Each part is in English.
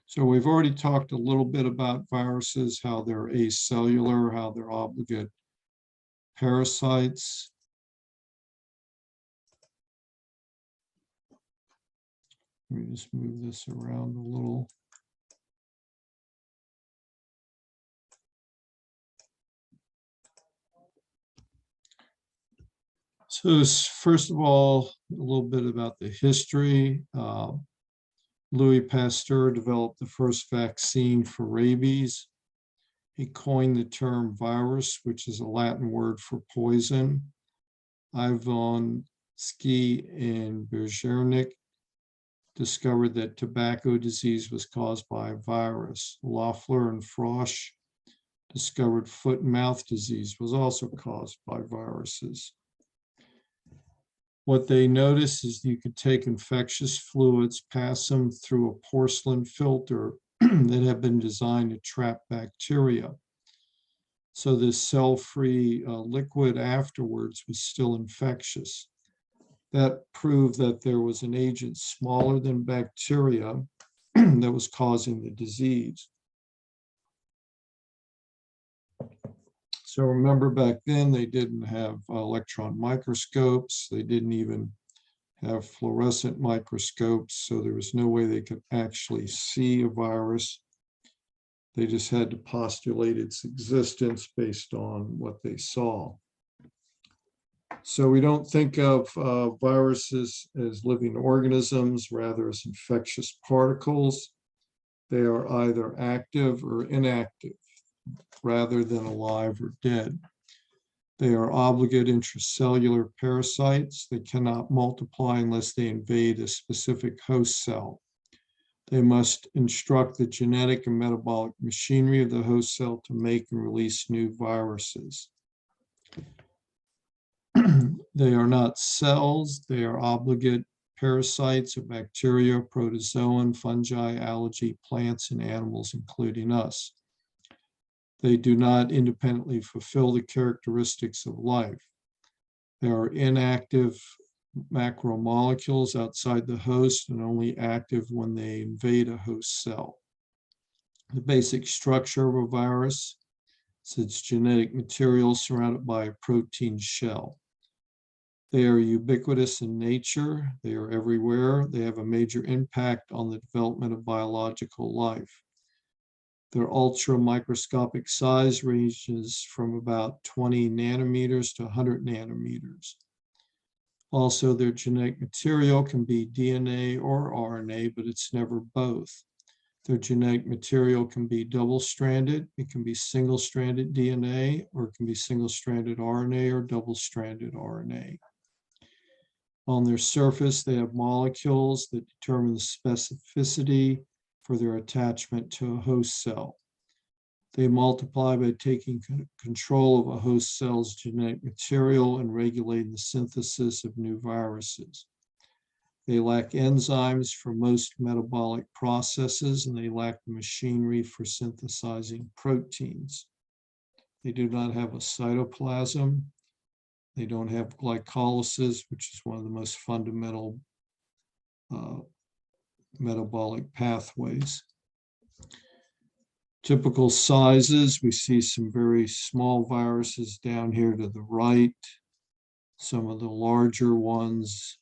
So we've already talked a little bit about viruses, how they're acellular, how they're obligate parasites. Let me just move this around a little. So first of all, a little bit about the history. Louis Pasteur developed the first vaccine for rabies. He coined the term virus, which is a Latin word for poison. Ivan Ski and Bergernik discovered that tobacco disease was caused by a virus. Loeffler and Frosch discovered foot and mouth disease was also caused by viruses. What they noticed is you could take infectious fluids, pass them through a porcelain filter that had been designed to trap bacteria. So this cell-free liquid afterwards was still infectious. That proved that there was an agent smaller than bacteria that was causing the disease. So remember back then, they didn't have electron microscopes. They didn't even have fluorescent microscopes. So there was no way they could actually see a virus. They just had to postulate its existence based on what they saw. So we don't think of viruses as living organisms, rather as infectious particles. They are either active or inactive, rather than alive or dead. They are obligate intracellular parasites. They cannot multiply unless they invade a specific host cell. They must instruct the genetic and metabolic machinery of the host cell to make and release new viruses. They are not cells. They are obligate parasites of bacteria, protozoan, fungi, algae, plants, and animals, including us. They do not independently fulfill the characteristics of life. They are inactive macromolecules outside the host and only active when they invade a host cell. The basic structure of a virus is its genetic material surrounded by a protein shell. They are ubiquitous in nature. They are everywhere. They have a major impact on the development of biological life. Their ultra microscopic size ranges from about 20 nanometers to 100 nanometers. Also, their genetic material can be DNA or RNA, but it's never both. Their genetic material can be double-stranded, it can be single-stranded DNA, or it can be single-stranded RNA or double-stranded RNA. On their surface, they have molecules that determine the specificity for their attachment to a host cell. They multiply by taking control of a host cell's genetic material and regulating the synthesis of new viruses. They lack enzymes for most metabolic processes, and they lack the machinery for synthesizing proteins. They do not have a cytoplasm. They don't have glycolysis, which is one of the most fundamental metabolic pathways. Typical sizes, we see some very small viruses down here to the right, some of the larger ones,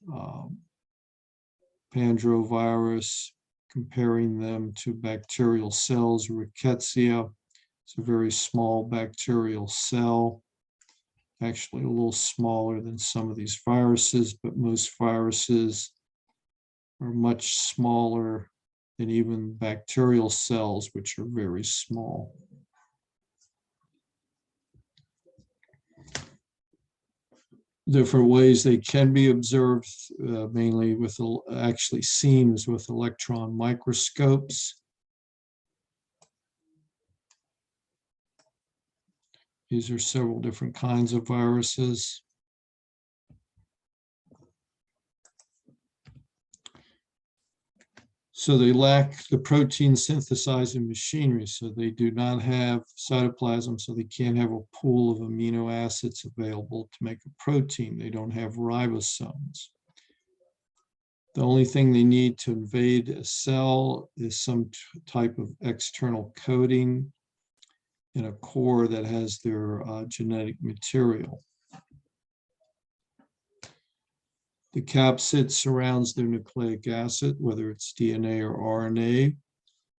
Pandrovirus, comparing them to bacterial cells. Rickettsia, it's a very small bacterial cell, actually a little smaller than some of these viruses, but most viruses are much smaller than even bacterial cells, which are very small. Different ways they can be observed, mainly with, actually seen as with electron microscopes. These are several different kinds of viruses. So they lack the protein synthesizing machinery, so they do not have cytoplasm, so they can't have a pool of amino acids available to make a protein. They don't have ribosomes. The only thing they need to invade a cell is some type of external coating in a core that has their genetic material. The capsid surrounds their nucleic acid, whether it's DNA or RNA.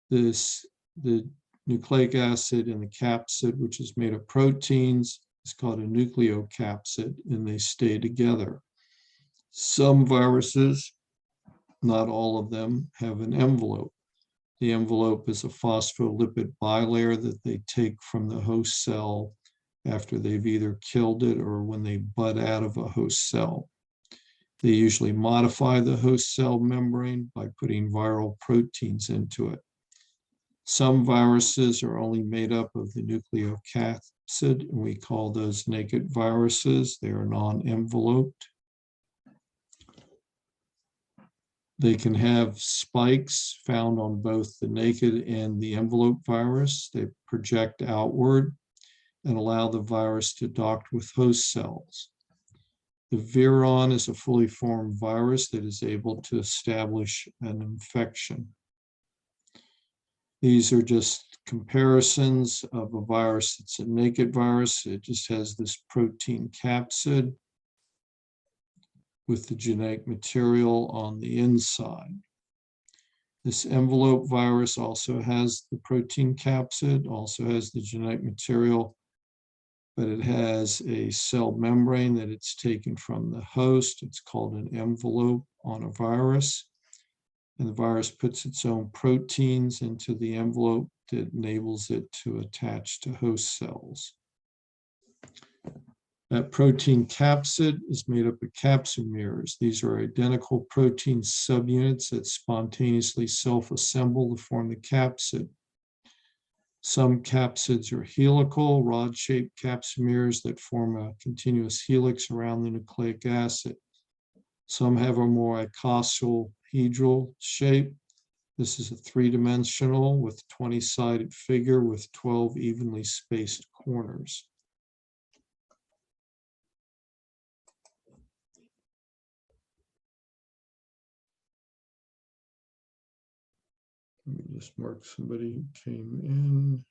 The nucleic acid in the capsid, which is made of proteins, is called a nucleocapsid, and they stay together. Some viruses, not all of them, have an envelope. The envelope is a phospholipid bilayer that they take from the host cell after they've either killed it or when they bud out of a host cell. They usually modify the host cell membrane by putting viral proteins into it. Some viruses are only made up of the nucleocapsid, and we call those naked viruses. They are non-enveloped. They can have spikes found on both the naked and the envelope virus. They project outward and allow the virus to dock with host cells. The virion is a fully formed virus that is able to establish an infection. These are just comparisons of a virus that's a naked virus. It just has this protein capsid with the genetic material on the inside. This envelope virus also has the protein capsid, also has the genetic material, but it has a cell membrane that it's taken from the host. It's called an envelope on a virus. And the virus puts its own proteins into the envelope that enables it to attach to host cells. That protein capsid is made up of capsomeres. These are identical protein subunits that spontaneously self-assemble to form the capsid. Some capsids are helical, rod-shaped capsomeres that form a continuous helix around the nucleic acid. Some have a more icosahedral shape. This is a three-dimensional with 20-sided figure with 12 evenly spaced corners. Let me just mark somebody who came in.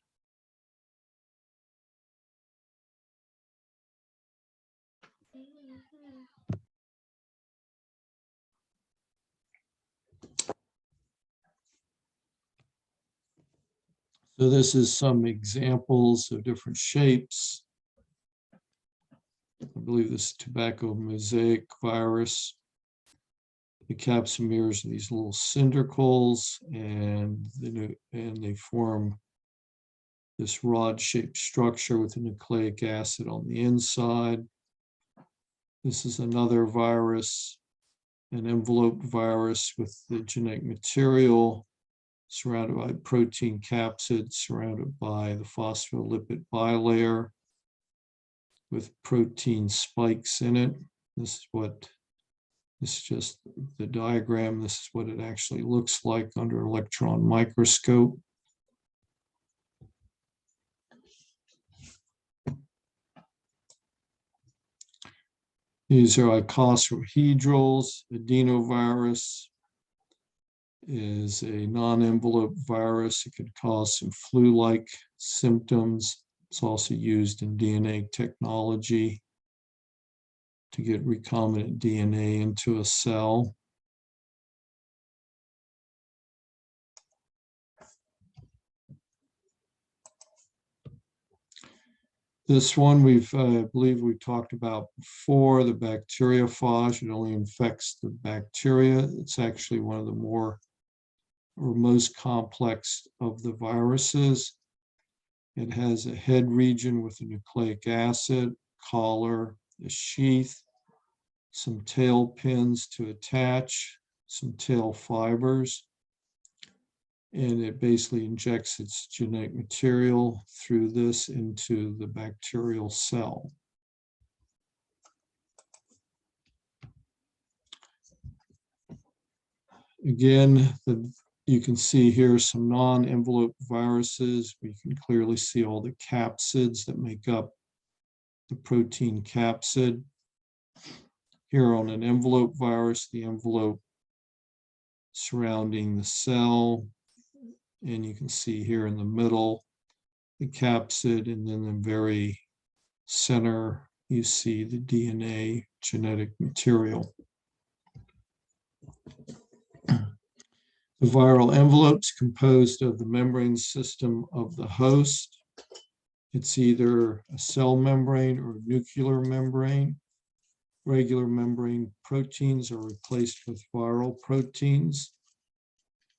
So this is some examples of different shapes. I believe this is tobacco mosaic virus. The capsomeres are these little cylindricals, and they form this rod-shaped structure with a nucleic acid on the inside. This is another virus, an envelope virus with the genetic material surrounded by protein capsid, surrounded by the phospholipid bilayer with protein spikes in it. This is just the diagram. This is what it actually looks like under an electron microscope. These are icosahedrals. Adenovirus is a non-envelope virus. It could cause some flu-like symptoms. It's also used in DNA technology to get recombinant DNA into a cell. This one I believe we talked about before, the bacteriophage. It only infects the bacteria. It's actually one of the more or most complex of the viruses. It has a head region with a nucleic acid, collar, a sheath, some tail pins to attach, some tail fibers, and it basically injects its genetic material through this into the bacterial cell. Again, you can see here some non-envelope viruses. We can clearly see all the capsids that make up the protein capsid. Here on an envelope virus, the envelope surrounding the cell. And you can see here in the middle, the capsid, and then the very center, you see the DNA genetic material. The viral envelope is composed of the membrane system of the host. It's either a cell membrane or nuclear membrane. Regular membrane proteins are replaced with viral proteins.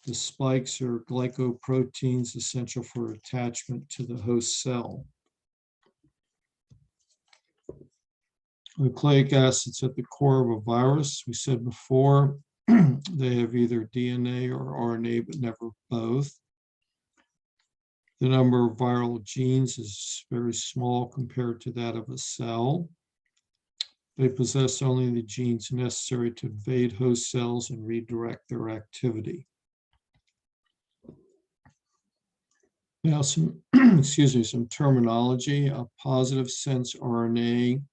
The spikes are glycoproteins essential for attachment to the host cell. Nucleic acids at the core of a virus. We said before, they have either DNA or RNA, but never both. The number of viral genes is very small compared to that of a cell. They possess only the genes necessary to invade host cells and redirect their activity. Now, some terminology. A positive sense RNA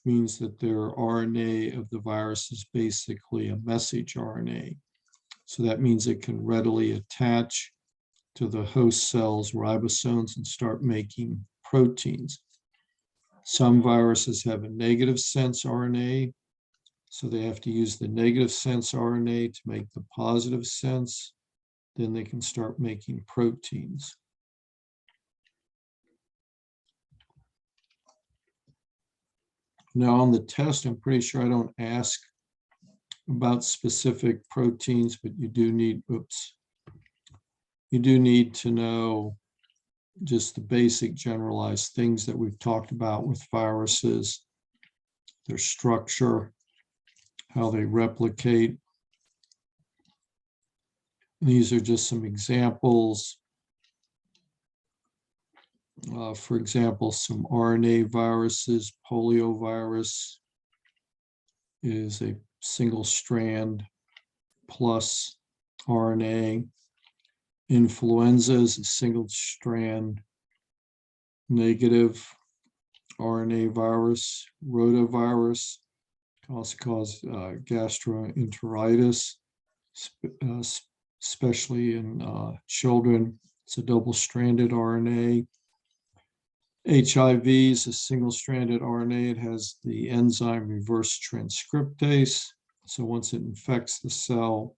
means that their RNA of the virus is basically a message RNA. So that means it can readily attach to the host cell's ribosomes and start making proteins. Some viruses have a negative sense RNA, so they have to use the negative sense RNA to make the positive sense. Then they can start making proteins. Now on the test, I'm pretty sure I don't ask about specific proteins, but you do need to know just the basic generalized things that we've talked about with viruses, their structure, how they replicate. These are just some examples. For example, some RNA viruses. Poliovirus is a single strand plus RNA. Influenza is a single strand negative RNA virus. Rotavirus can also cause gastroenteritis, especially in children. It's a double-stranded RNA. HIV is a single-stranded RNA. It has the enzyme reverse transcriptase. So once it infects the cell,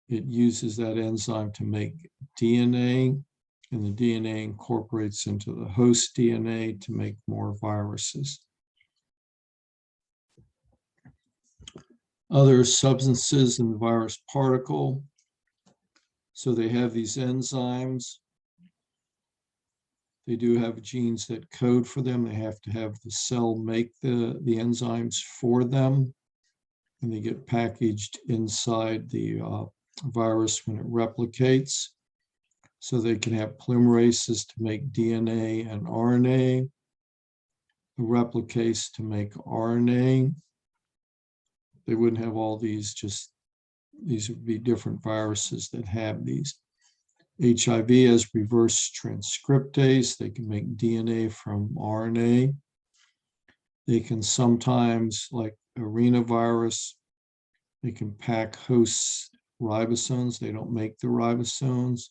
it uses that enzyme to make DNA, and the DNA incorporates into the host DNA to make more viruses. Other substances in the virus particle. So they have these enzymes. They do have genes that code for them. They have to have the cell make the enzymes for them, and they get packaged inside the virus when it replicates. So they can have polymerases to make DNA and RNA, a replicase to make RNA. They wouldn't have all these, these would be different viruses that have these. HIV has reverse transcriptase. They can make DNA from RNA. They can sometimes, like arenavirus, they can pack host ribosomes. They don't make the ribosomes,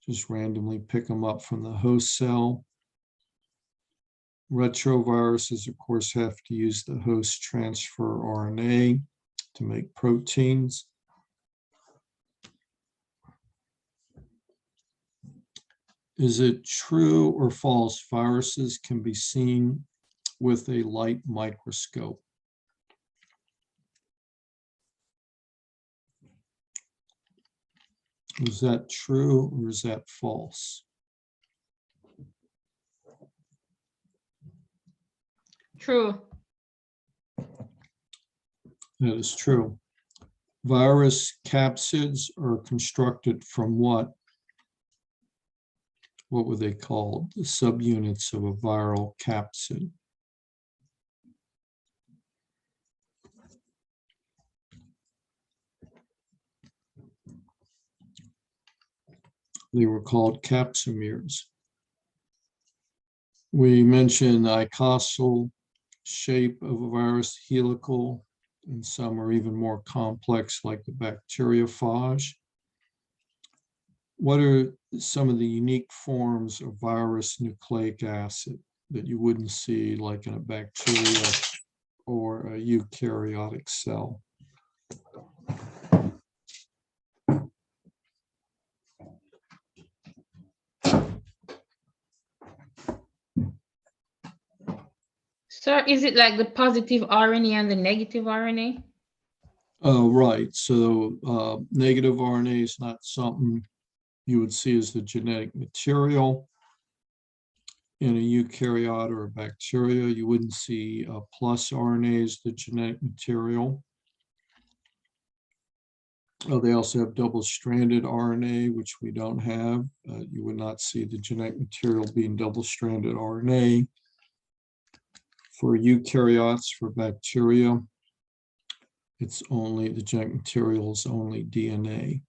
just randomly pick them up from the host cell. Retroviruses, of course, have to use the host transfer RNA to make proteins. Is it true or false viruses can be seen with a light microscope? Is that true or is that false? True. That is true. Virus capsids are constructed from what? What were they called? The subunits of a viral capsid. They were called capsomeres. We mentioned the icosal shape of a virus, helical, and some are even more complex, like the bacteriophage. What are some of the unique forms of virus nucleic acid that you wouldn't see like in a bacteria or a eukaryotic cell? Sir, is it like the positive RNA and the negative RNA? Right. So negative RNA is not something you would see as the genetic material. In a eukaryote or a bacteria, you wouldn't see plus RNA as the genetic material. They also have double-stranded RNA, which we don't have. You would not see the genetic material being double-stranded RNA. For eukaryotes, for bacteria, it's only, the genetic material is only DNA.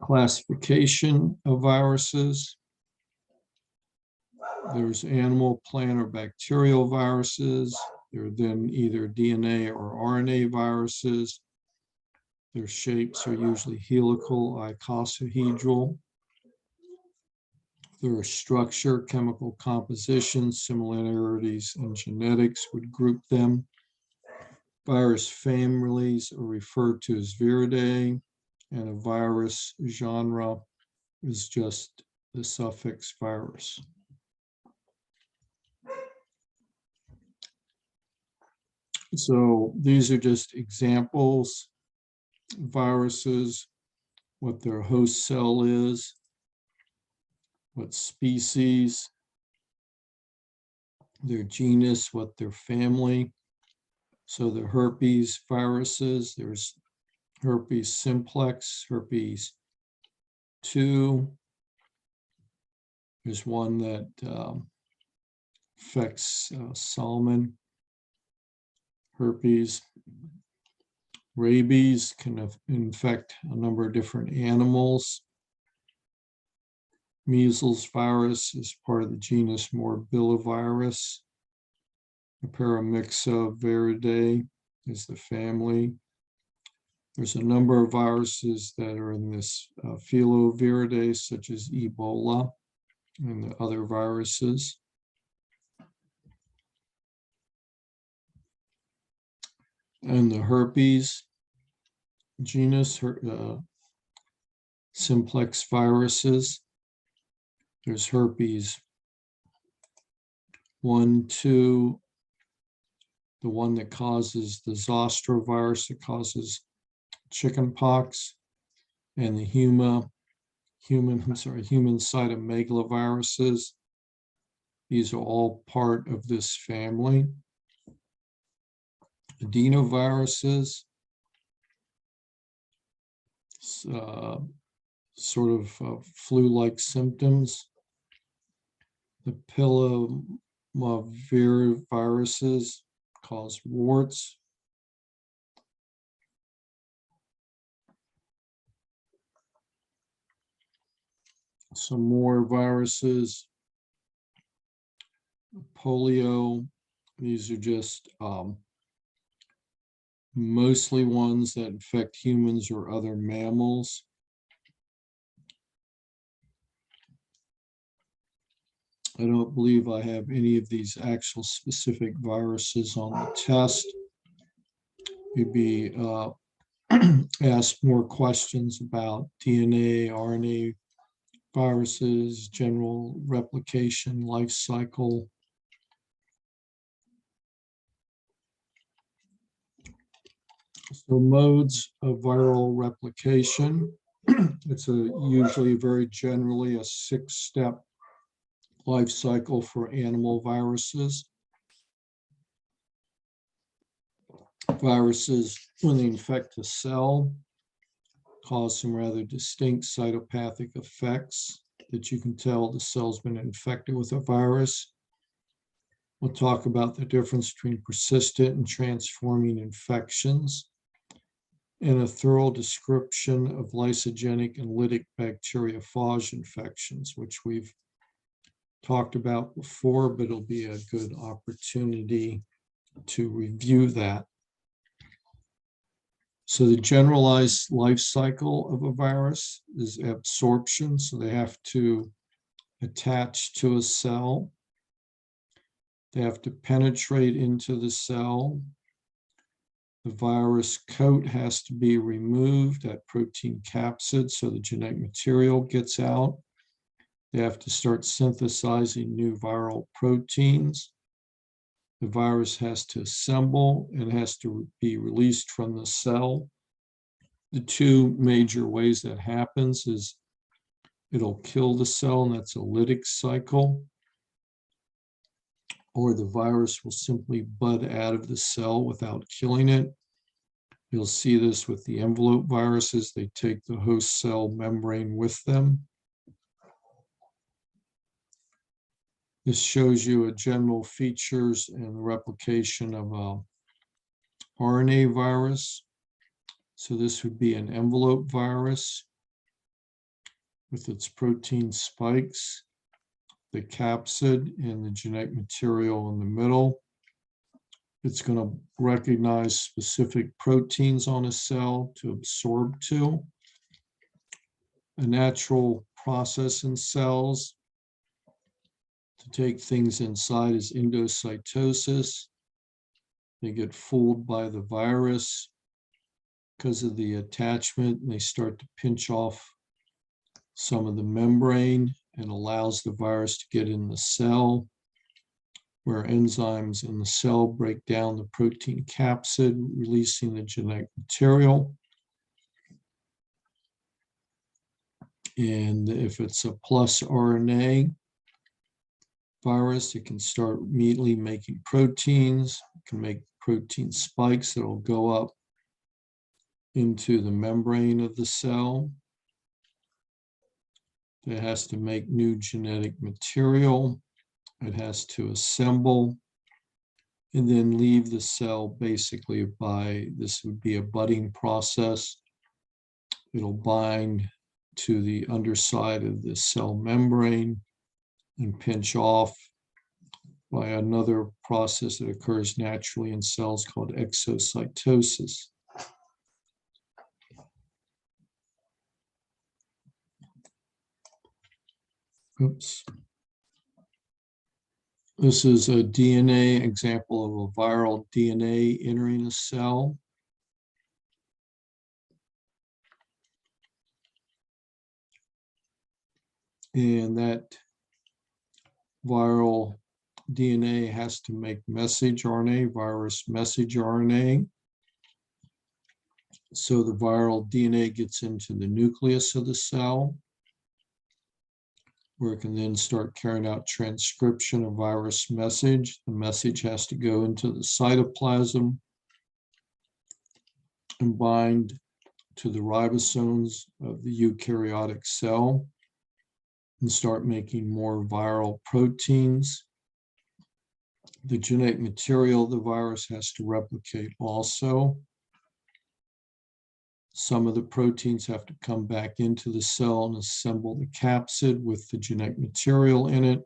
Classification of viruses. There's animal, plant, or bacterial viruses. There are then either DNA or RNA viruses. Their shapes are usually helical, icosahedral. Their structure, chemical composition, similarities in genetics would group them. Virus families are referred to as Viridae, and a virus genre is just the suffix virus. So these are just examples. Viruses, what their host cell is, what species, their genus, what their family. So the herpes viruses, there's herpes simplex, herpes 2. There's one that affects salmon. Herpes. Rabies can infect a number of different animals. Measles virus is part of the genus Morbillivirus. Paramyxoviridae is the family. There's a number of viruses that are in this Filoviridae, such as Ebola and the other viruses. And the herpes genus, simplex viruses. There's herpes 1, 2, the one that causes the Zoster virus that causes chickenpox, and the human cytomegaloviruses. These are all part of this family. Adenoviruses, sort of flu-like symptoms. The pilomaviruses cause warts. Some more viruses. Polio, these are just mostly ones that infect humans or other mammals. I don't believe I have any of these actual specific viruses on the test. You'd be asked more questions about DNA, RNA viruses, general replication, life cycle. So modes of viral replication. It's usually very generally a 6-step life cycle for animal viruses. Viruses, when they infect a cell, cause some rather distinct cytopathic effects that you can tell the cell's been infected with a virus. We'll talk about the difference between persistent and transforming infections, and a thorough description of lysogenic and lytic bacteriophage infections, which we've talked about before, but it'll be a good opportunity to review that. So the generalized life cycle of a virus is absorption. So they have to attach to a cell. They have to penetrate into the cell. The virus coat has to be removed, that protein capsid, so the genetic material gets out. They have to start synthesizing new viral proteins. The virus has to assemble and has to be released from the cell. The two major ways that happens is it'll kill the cell, and that's a lytic cycle, or the virus will simply bud out of the cell without killing it. You'll see this with the envelope viruses. They take the host cell membrane with them. This shows you a general features and replication of a RNA virus. So this would be an envelope virus with its protein spikes, the capsid, and the genetic material in the middle. It's going to recognize specific proteins on a cell to absorb to. A natural process in cells to take things inside is endocytosis. They get fooled by the virus because of the attachment, and they start to pinch off some of the membrane and allows the virus to get in the cell, where enzymes in the cell break down the protein capsid, releasing the genetic material. And if it's a plus RNA virus, it can start immediately making proteins, it can make protein spikes that will go up into the membrane of the cell. It has to make new genetic material. It has to assemble and then leave the cell basically by, this would be a budding process. It'll bind to the underside of the cell membrane and pinch off by another process that occurs naturally in cells called exocytosis. Oops. This is a DNA example of a viral DNA entering a cell. And that viral DNA has to make message RNA, virus message RNA. So the viral DNA gets into the nucleus of the cell, where it can then start carrying out transcription of virus message. The message has to go into the cytoplasm and bind to the ribosomes of the eukaryotic cell and start making more viral proteins. The genetic material of the virus has to replicate also. Some of the proteins have to come back into the cell and assemble the capsid with the genetic material in it.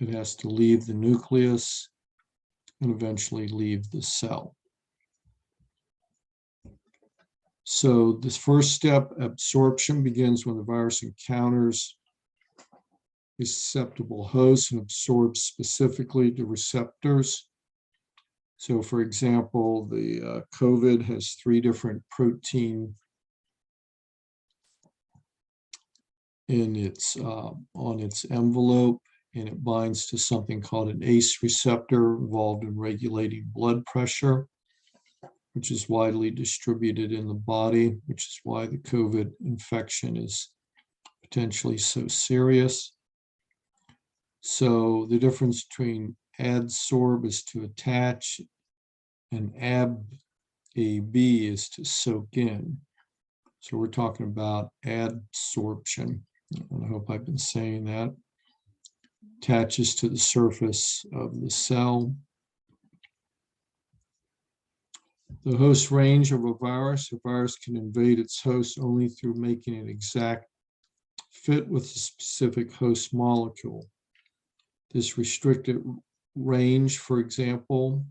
It has to leave the nucleus and eventually leave the cell. So this first step, absorption, begins when the virus encounters a susceptible host and absorbs specifically to receptors. So for example, the COVID has 3 different protein in its on its envelope, and it binds to something called an ACE receptor involved in regulating blood pressure, which is widely distributed in the body, which is why the COVID infection is potentially so serious. So the difference between adsorb is to attach and AB is to soak in. So we're talking about adsorption. And I hope I've been saying that. Attaches to the surface of the cell. The host range of a virus can invade its host only through making an exact fit with a specific host molecule. This restricted range, for example,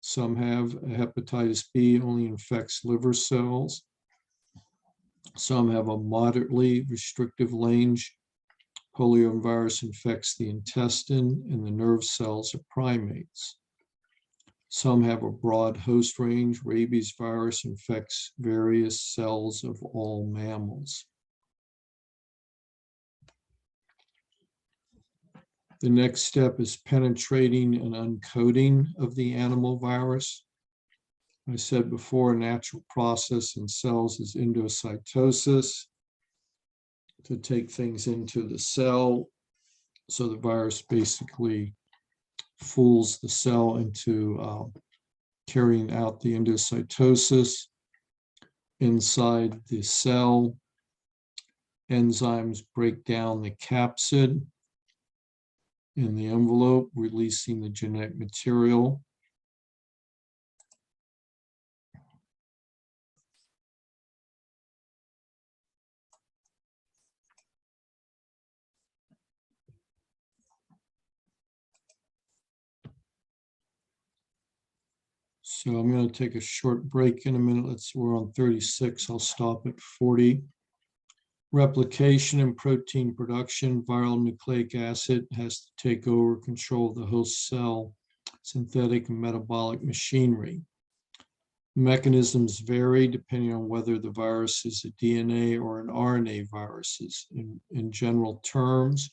some have hepatitis B only infects liver cells. Some have a moderately restrictive range. Poliovirus infects the intestine and the nerve cells of primates. Some have a broad host range. Rabies virus infects various cells of all mammals. The next step is penetrating and uncoating of the animal virus. I said before, a natural process in cells is endocytosis, to take things into the cell. So the virus basically fools the cell into carrying out the endocytosis. Inside the cell, enzymes break down the capsid in the envelope, releasing the genetic material. So I'm going to take a short break in a minute. We're on 36. I'll stop at 40. Replication and protein production. Viral nucleic acid has to take over control of the host cell synthetic and metabolic machinery. Mechanisms vary depending on whether the virus is a DNA or an RNA viruses. In general terms,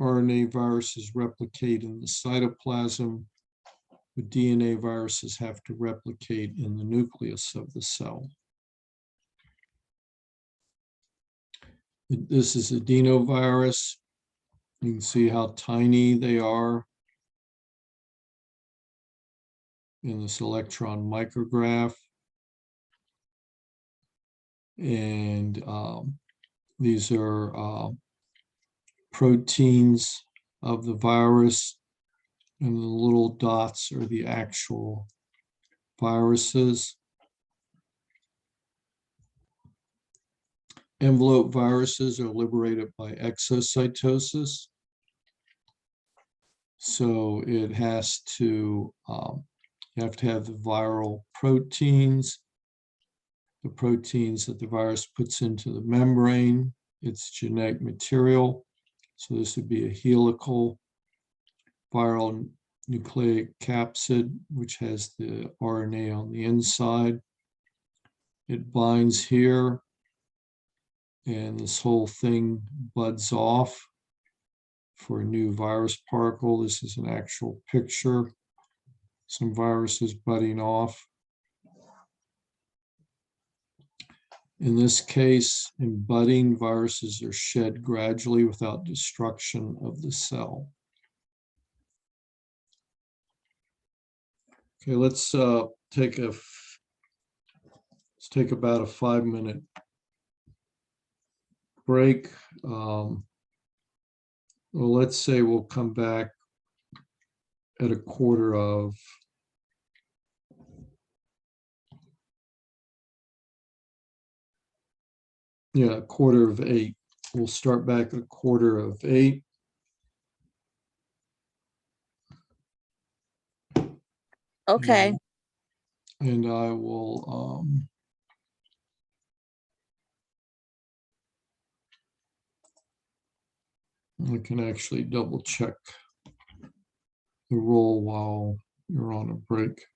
RNA viruses replicate in the cytoplasm, but DNA viruses have to replicate in the nucleus of the cell. This is adenovirus. You can see how tiny they are in this electron micrograph. And these are proteins of the virus, and the little dots are the actual viruses. Envelope viruses are liberated by exocytosis. So it has to, you have to have the viral proteins, the proteins that the virus puts into the membrane, its genetic material. So this would be a helical viral nucleic capsid, which has the RNA on the inside. It binds here, and this whole thing buds off for a new virus particle. This is an actual picture. Some viruses budding off. In this case, in budding, viruses are shed gradually without destruction of the cell. Okay, let's take about a 5-minute break. Well, let's say we'll come back at a quarter of 8. We'll start back at a quarter of 8. Okay. And I will I can actually double check the roll while you're on a break.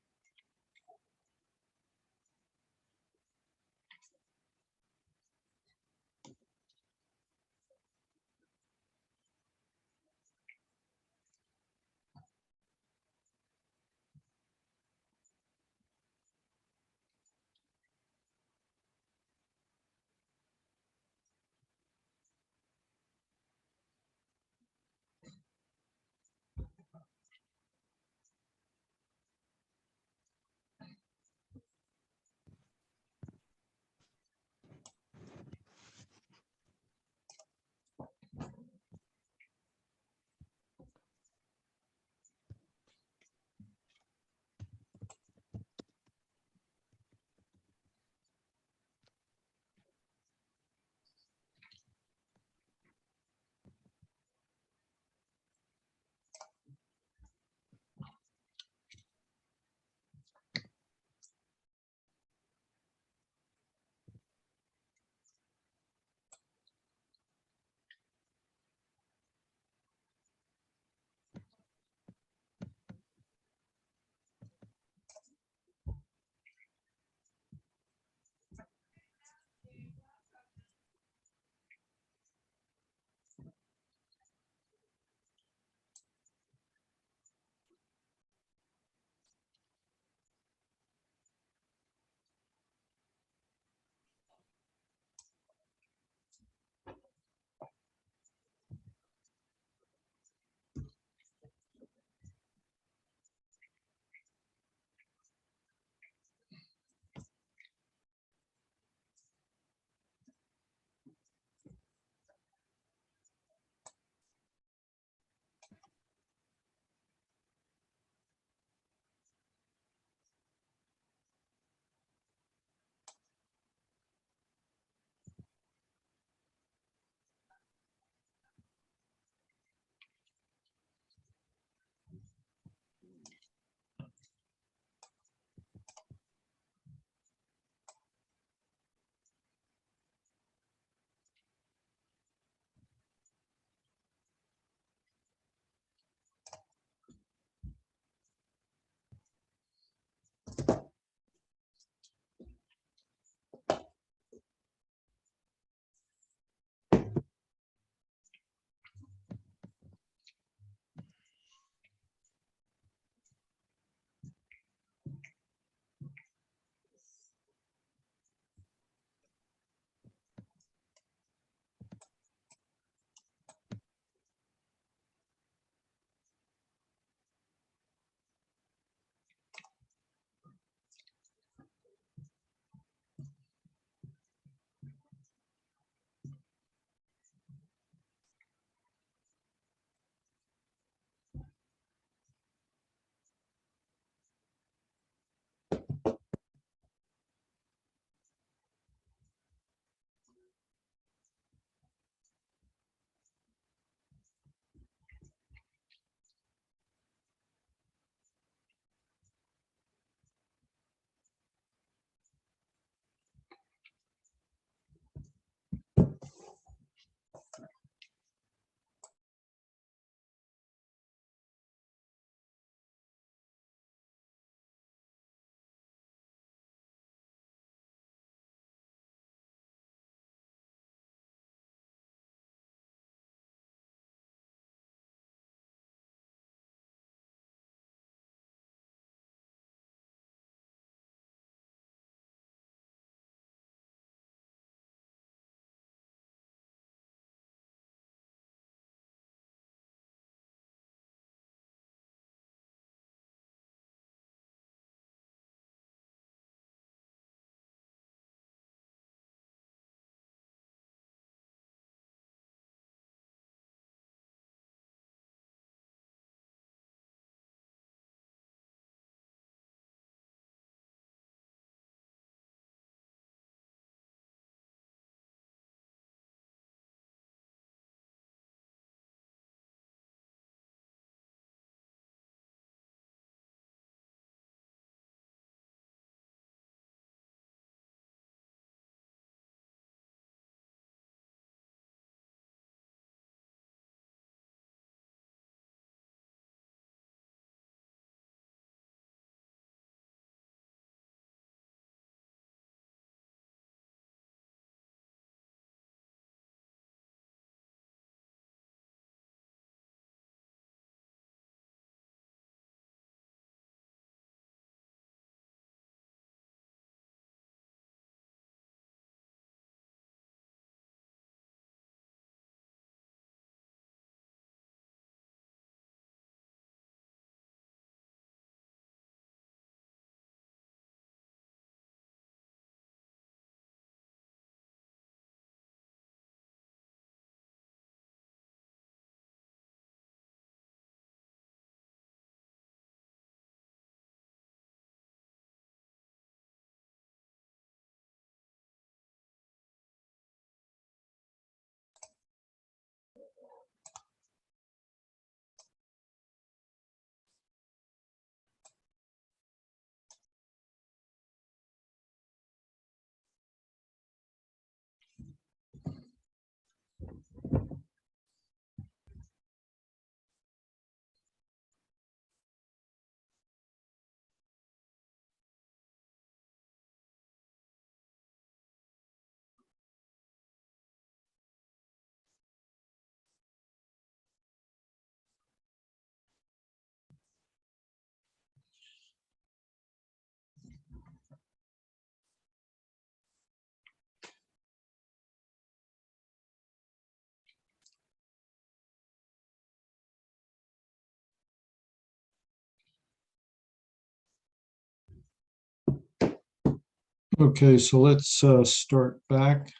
Okay, so let's start back.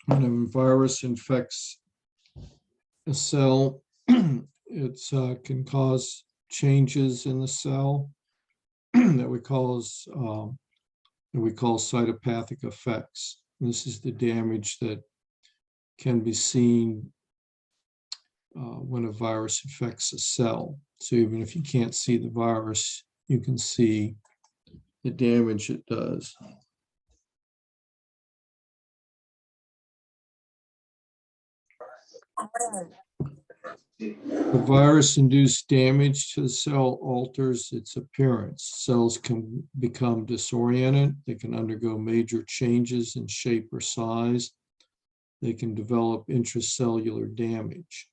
When a virus infects a cell, it can cause changes in the cell that we call cytopathic effects. This is the damage that can be seen when a virus infects a cell. So even if you can't see the virus, you can see the damage it does. The virus-induced damage to the cell alters its appearance. Cells can become disoriented. They can undergo major changes in shape or size. They can develop intracellular damage.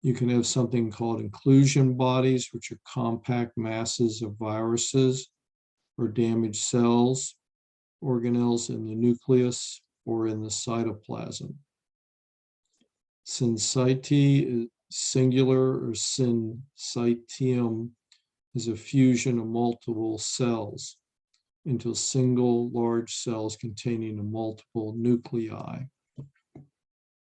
You can have something called inclusion bodies, which are compact masses of viruses or damaged cells, organelles in the nucleus or in the cytoplasm. Syncyte, singular, or syncytium, is a fusion of multiple cells into single large cells containing multiple nuclei.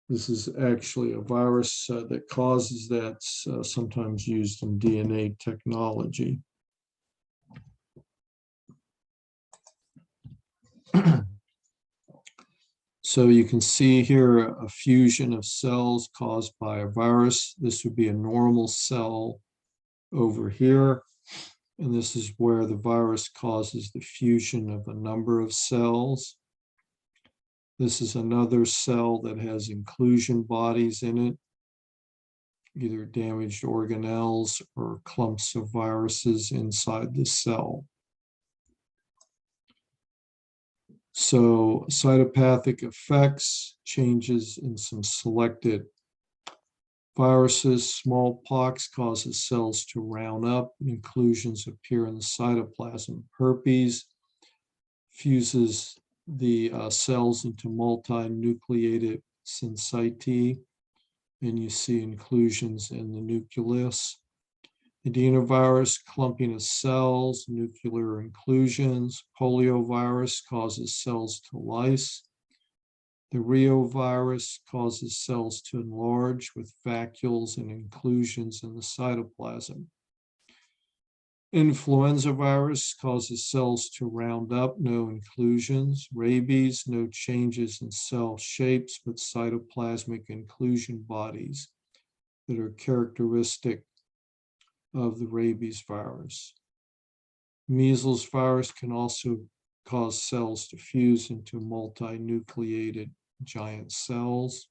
This is actually a virus that causes that, sometimes used in DNA technology. So you can see here a fusion of cells caused by a virus. This would be a normal cell over here. And this is where the virus causes the fusion of a number of cells. This is another cell that has inclusion bodies in it, either damaged organelles or clumps of viruses inside the cell. So cytopathic effects, changes in some selected viruses. Smallpox causes cells to round up. Inclusions appear in the cytoplasm. Herpes fuses the cells into multinucleated syncytiae, and you see inclusions in the nucleus. Adenovirus, clumping of cells, nuclear inclusions. Poliovirus causes cells to lyse. The reovirus causes cells to enlarge with vacuoles and inclusions in the cytoplasm. Influenza virus causes cells to round up, no inclusions. Rabies, no changes in cell shapes, but cytoplasmic inclusion bodies that are characteristic of the rabies virus. Measles virus can also cause cells to fuse into multinucleated giant cells.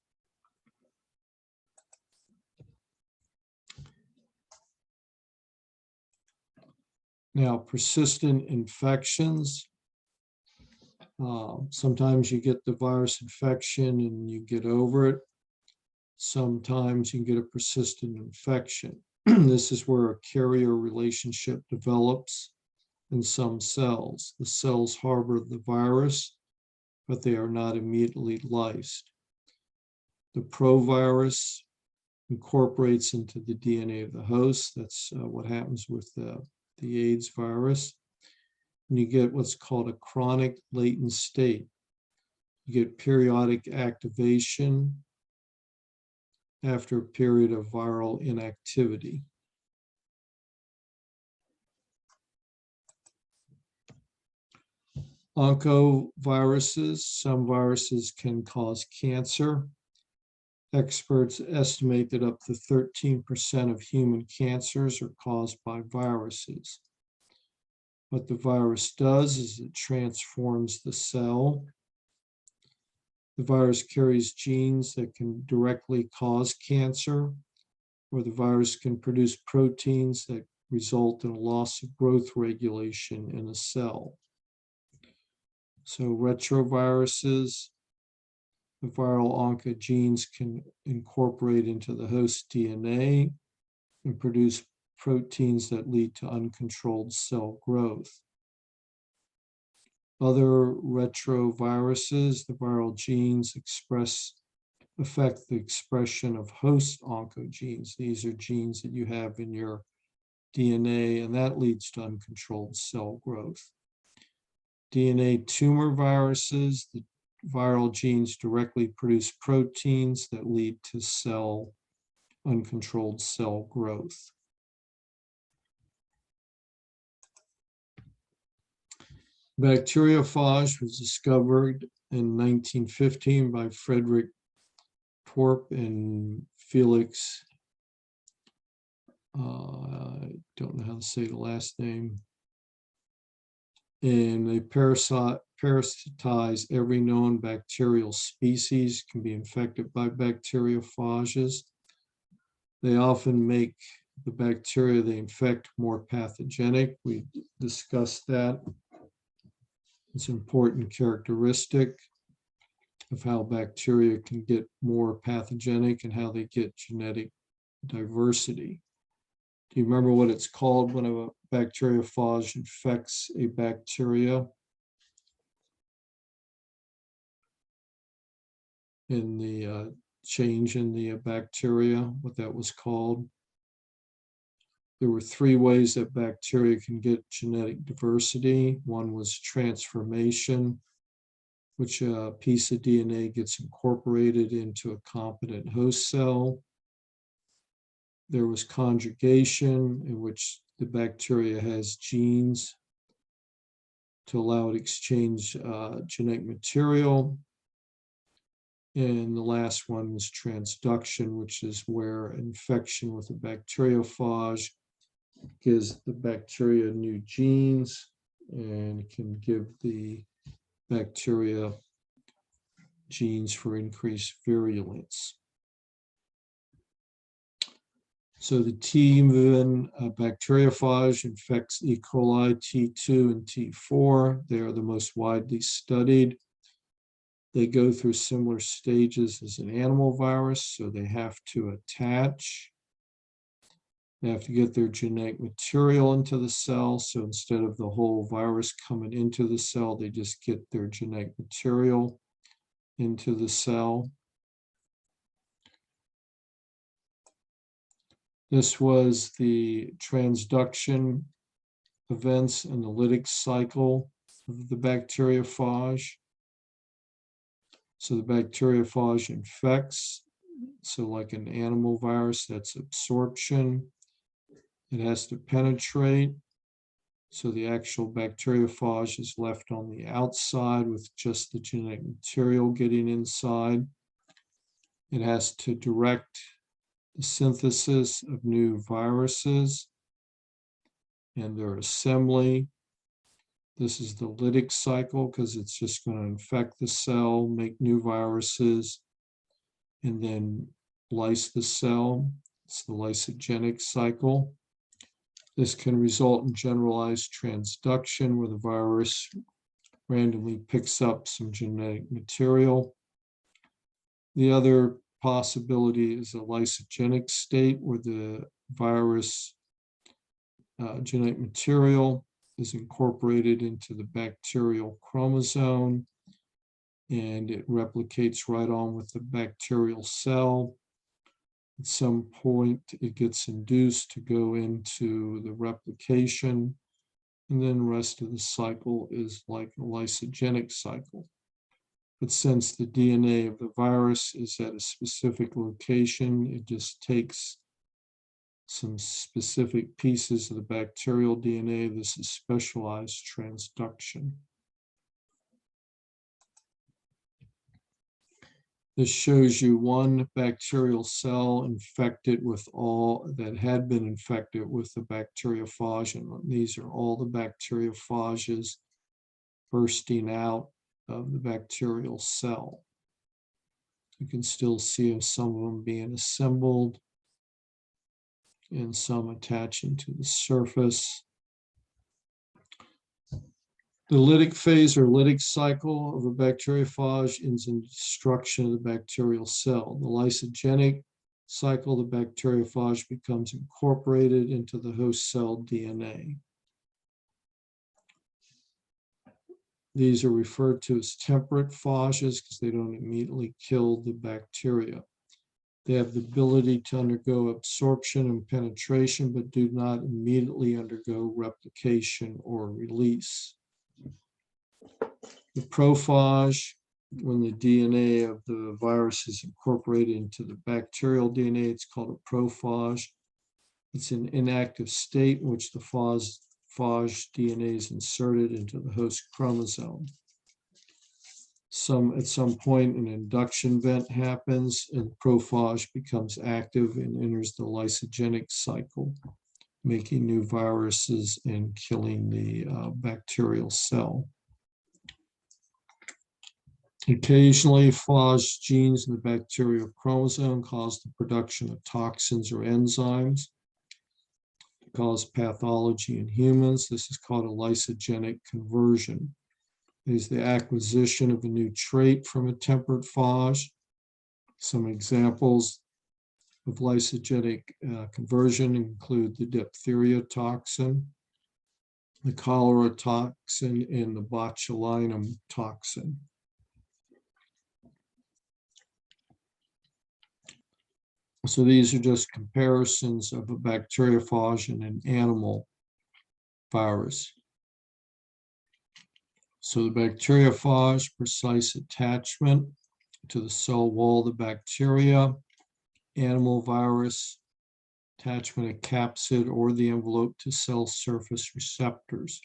Now, persistent infections. Sometimes you get the virus infection and you get over it. Sometimes you get a persistent infection. This is where a carrier relationship develops in some cells. The cells harbor the virus, but they are not immediately lysed. The provirus incorporates into the DNA of the host. That's what happens with the AIDS virus. And you get what's called a chronic latent state. You get periodic activation after a period of viral inactivity. Oncoviruses, some viruses can cause cancer. Experts estimate that up to 13% of human cancers are caused by viruses. What the virus does is it transforms the cell. The virus carries genes that can directly cause cancer, or the virus can produce proteins that result in a loss of growth regulation in a cell. So retroviruses, the viral oncogenes can incorporate into the host DNA and produce proteins that lead to uncontrolled cell growth. Other retroviruses, the viral genes affect the expression of host oncogenes. These are genes that you have in your DNA, and that leads to uncontrolled cell growth. DNA tumor viruses, the viral genes directly produce proteins that lead to uncontrolled cell growth. Bacteriophage was discovered in 1915 by Frederick Torp and Felix, I don't know how to say the last name, and they parasitize every known bacterial species, can be infected by bacteriophages. They often make the bacteria they infect more pathogenic. We discussed that. It's an important characteristic of how bacteria can get more pathogenic and how they get genetic diversity. Do you remember what it's called when a bacteriophage infects a bacteria? In the change in the bacteria, what that was called? There were three ways that bacteria can get genetic diversity. One was transformation, which a piece of DNA gets incorporated into a competent host cell. There was conjugation, in which the bacteria has genes to allow it to exchange genetic material. And the last one was transduction, which is where infection with a bacteriophage gives the bacteria new genes and can give the bacteria genes for increased virulence. So the T-mutant bacteriophage infects E. coli, T2, and T4. They are the most widely studied. They go through similar stages as an animal virus, so they have to attach. They have to get their genetic material into the cell. So instead of the whole virus coming into the cell, they just get their genetic material into the cell. This was the transduction events in the lytic cycle of the bacteriophage. So the bacteriophage infects. So like an animal virus, that's absorption. It has to penetrate. So the actual bacteriophage is left on the outside with just the genetic material getting inside. It has to direct the synthesis of new viruses and their assembly. This is the lytic cycle because it's just going to infect the cell, make new viruses, and then lyse the cell. It's the lysogenic cycle. This can result in generalized transduction where the virus randomly picks up some genetic material. The other possibility is a lysogenic state where the virus genetic material is incorporated into the bacterial chromosome and it replicates right on with the bacterial cell. At some point, it gets induced to go into the replication, and then the rest of the cycle is like a lysogenic cycle. But since the DNA of the virus is at a specific location, it just takes some specific pieces of the bacterial DNA. This is specialized transduction. This shows you one bacterial cell infected with that had been infected with the bacteriophage, and these are all the bacteriophages bursting out of the bacterial cell. You can still see some of them being assembled and some attaching to the surface. The lytic phase or lytic cycle of a bacteriophage ends in destruction of the bacterial cell. The lysogenic cycle, the bacteriophage becomes incorporated into the host cell DNA. These are referred to as temperate phages because they don't immediately kill the bacteria. They have the ability to undergo absorption and penetration, but do not immediately undergo replication or release. The prophage, when the DNA of the virus is incorporated into the bacterial DNA, it's called a prophage. It's an inactive state in which the phage DNA is inserted into the host chromosome. At some point, an induction event happens and prophage becomes active and enters the lysogenic cycle, making new viruses and killing the bacterial cell. Occasionally, phage genes in the bacterial chromosome cause the production of toxins or enzymes that cause pathology in humans. This is called a lysogenic conversion. It is the acquisition of a new trait from a temperate phage. Some examples of lysogenic conversion include the diphtheria toxin, the cholera toxin, and the botulinum toxin. So these are just comparisons of a bacteriophage and an animal virus. So the bacteriophage, precise attachment to the cell wall of the bacteria. Animal virus, attachment of capsid or the envelope to cell surface receptors.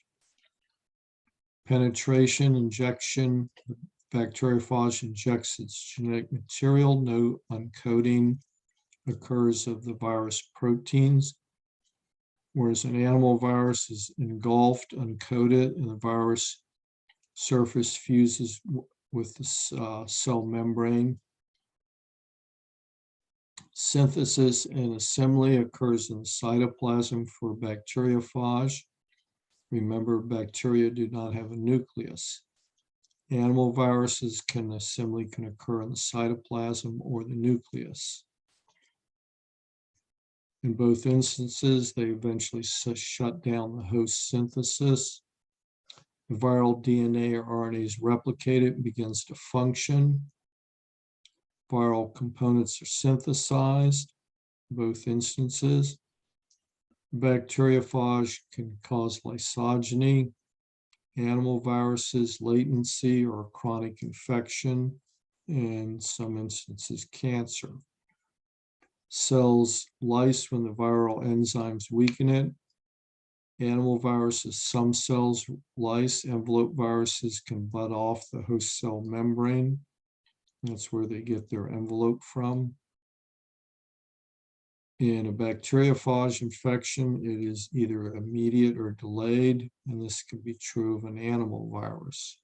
Penetration, injection, the bacteriophage injects its genetic material, no uncoating occurs of the virus proteins, whereas an animal virus is engulfed, uncoated, and the virus surface fuses with the cell membrane. Synthesis and assembly occurs in the cytoplasm for bacteriophage. Remember, bacteria do not have a nucleus. Animal viruses assembly can occur in the cytoplasm or the nucleus. In both instances, they eventually shut down the host synthesis. The viral DNA or RNA is replicated and begins to function. Viral components are synthesized in both instances. Bacteriophage can cause lysogeny. Animal viruses, latency or chronic infection, and in some instances, cancer. Cells lyse when the viral enzymes weaken it. Animal viruses, some cells lyse. Envelope viruses can bud off the host cell membrane. That's where they get their envelope from. In a bacteriophage infection, it is either immediate or delayed, and this can be true of an animal virus.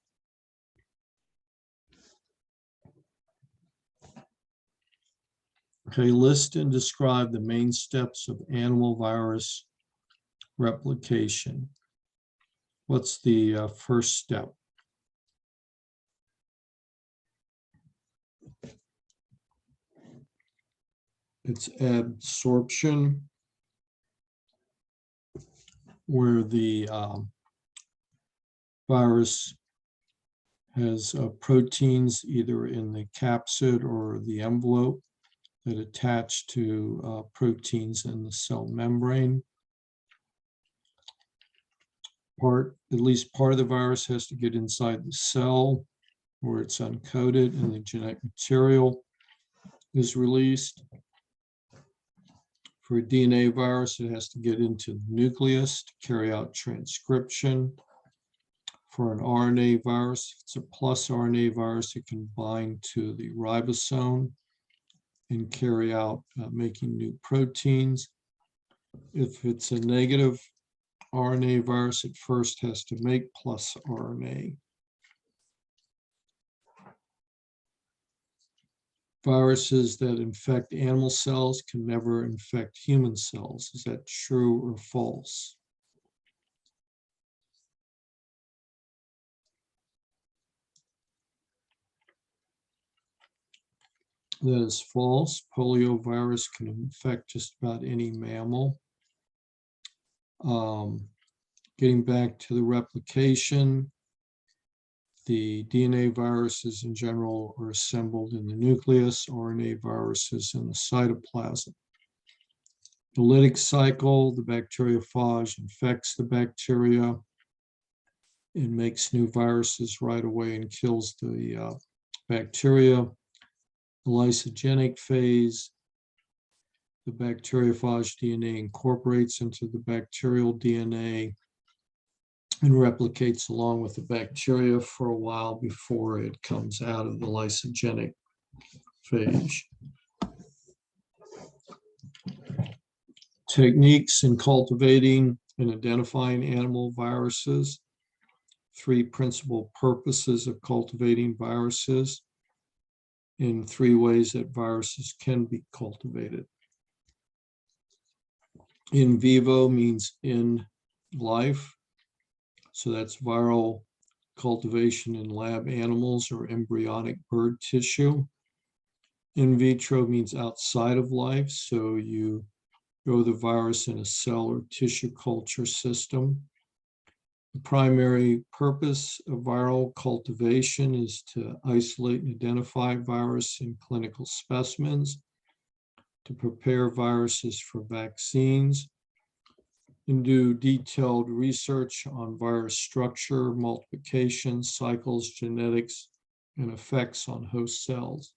Okay, list and describe the main steps of animal virus replication. What's the first step? It's absorption, where the virus has proteins either in the capsid or the envelope that attach to proteins in the cell membrane. At least part of the virus has to get inside the cell where it's uncoated and the genetic material is released. For a DNA virus, it has to get into the nucleus to carry out transcription. For an RNA virus, if it's a plus RNA virus, it can bind to the ribosome and carry out making new proteins. If it's a negative RNA virus, it first has to make plus RNA. Viruses that infect animal cells can never infect human cells. Is that true or false? That is false. Poliovirus can infect just about any mammal. Getting back to the replication, The DNA viruses in general are assembled in the nucleus, RNA viruses in the cytoplasm. The lytic cycle, the bacteriophage infects the bacteria and makes new viruses right away and kills the bacteria. The lysogenic phase, the bacteriophage DNA incorporates into the bacterial DNA and replicates along with the bacteria for a while before it comes out of the lysogenic phase. Techniques in cultivating and identifying animal viruses. 3 principal purposes of cultivating viruses, in 3 ways that viruses can be cultivated. In vivo means in life. So that's viral cultivation in lab animals or embryonic bird tissue. In vitro means outside of life. So you grow the virus in a cell or tissue culture system. The primary purpose of viral cultivation is to isolate and identify virus in clinical specimens, to prepare viruses for vaccines, and do detailed research on virus structure, multiplication, cycles, genetics, and effects on host cells.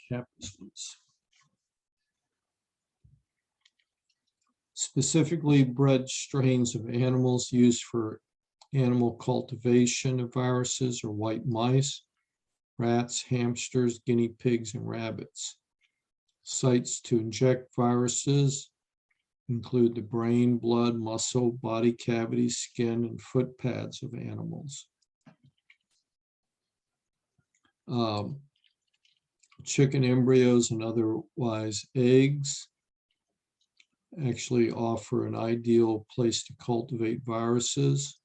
Capsules. Specifically bred strains of animals used for animal cultivation of viruses are white mice, rats, hamsters, guinea pigs, and rabbits. Sites to inject viruses include the brain, blood, muscle, body cavity, skin, and foot pads of animals. Chicken embryos and otherwise eggs actually offer an ideal place to cultivate viruses.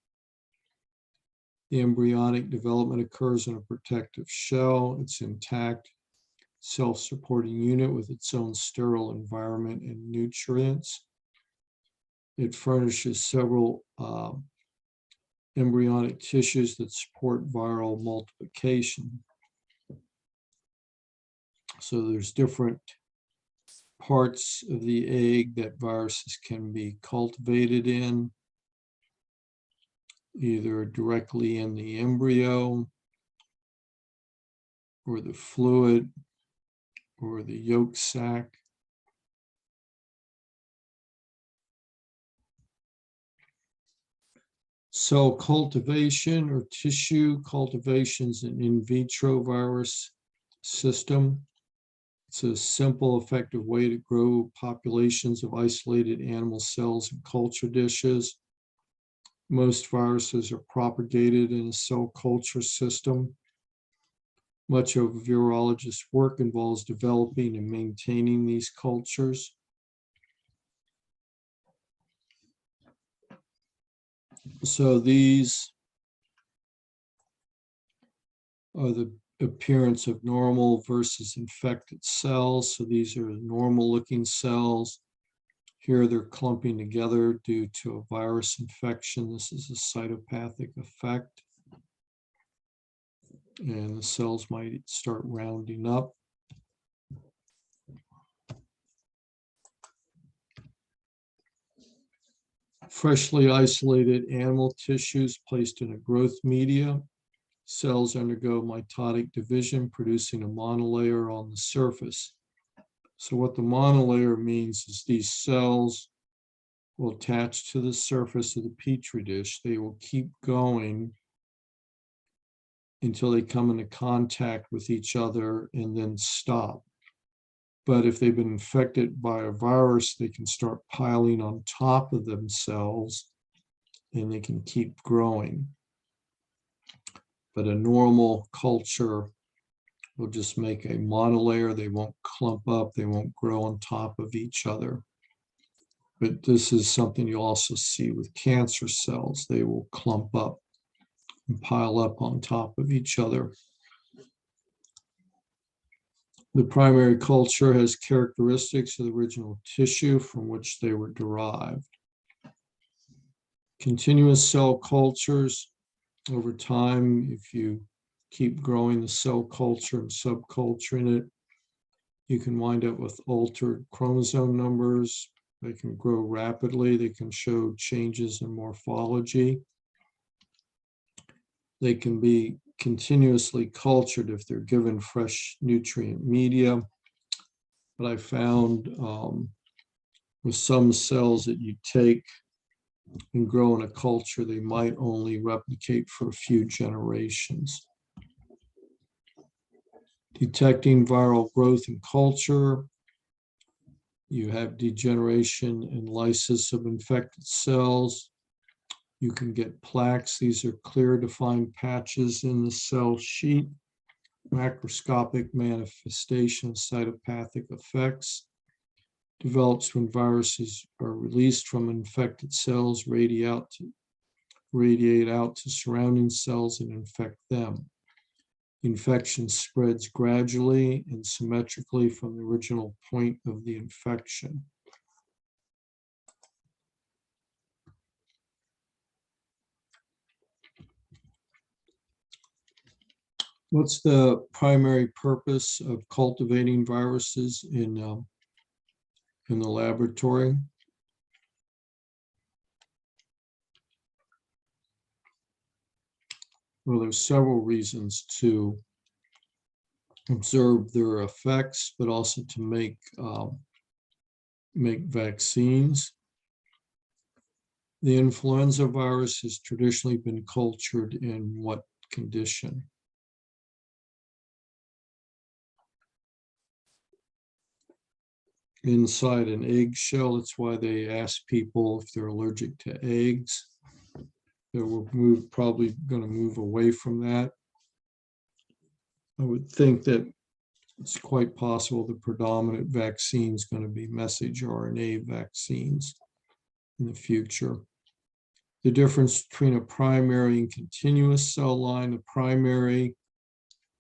The embryonic development occurs in a protective shell. It's intact, self-supporting unit with its own sterile environment and nutrients. It furnishes several embryonic tissues that support viral multiplication. So there's different parts of the egg that viruses can be cultivated in, either directly in the embryo or the fluid or the yolk sac. Cell cultivation or tissue cultivation is an in vitro virus system. It's a simple, effective way to grow populations of isolated animal cells in culture dishes. Most viruses are propagated in a cell culture system. Much of virologist work involves developing and maintaining these cultures. So these are the appearance of normal versus infected cells. So these are normal looking cells. Here they're clumping together due to a virus infection. This is a cytopathic effect. And the cells might start rounding up. Freshly isolated animal tissues placed in a growth media. Cells undergo mitotic division, producing a monolayer on the surface. So what the monolayer means is these cells will attach to the surface of the petri dish. They will keep going until they come into contact with each other and then stop. But if they've been infected by a virus, they can start piling on top of themselves and they can keep growing. But a normal culture will just make a monolayer. They won't clump up. They won't grow on top of each other. But this is something you also see with cancer cells. They will clump up and pile up on top of each other. The primary culture has characteristics of the original tissue from which they were derived. Continuous cell cultures, over time, if you keep growing the cell culture and subculture in it, you can wind up with altered chromosome numbers. They can grow rapidly. They can show changes in morphology. They can be continuously cultured if they're given fresh nutrient media. But I found with some cells that you take and grow in a culture, they might only replicate for a few generations. Detecting viral growth in culture. You have degeneration and lysis of infected cells. You can get plaques. These are clear defined patches in the cell sheet. Macroscopic manifestation of cytopathic effects. Develops when viruses are released from infected cells, radiate out to surrounding cells and infect them. Infection spreads gradually and symmetrically from the original point of the infection. What's the primary purpose of cultivating viruses in the laboratory? Well, there's several reasons to observe their effects, but also to make vaccines. The influenza virus has traditionally been cultured in what condition? Inside an eggshell. That's why they ask people if they're allergic to eggs. We're probably going to move away from that. I would think that it's quite possible the predominant vaccine is going to be messenger RNA vaccines in the future. The difference between a primary and continuous cell line. The primary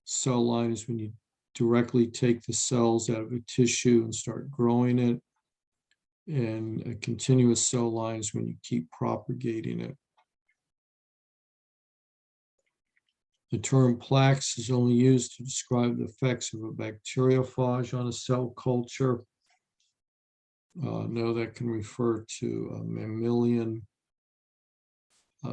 cell line is when you directly take the cells out of a tissue and start growing it. And a continuous cell line is when you keep propagating it. The term plaques is only used to describe the effects of a bacteriophage on a cell culture. No, that can refer to a mammalian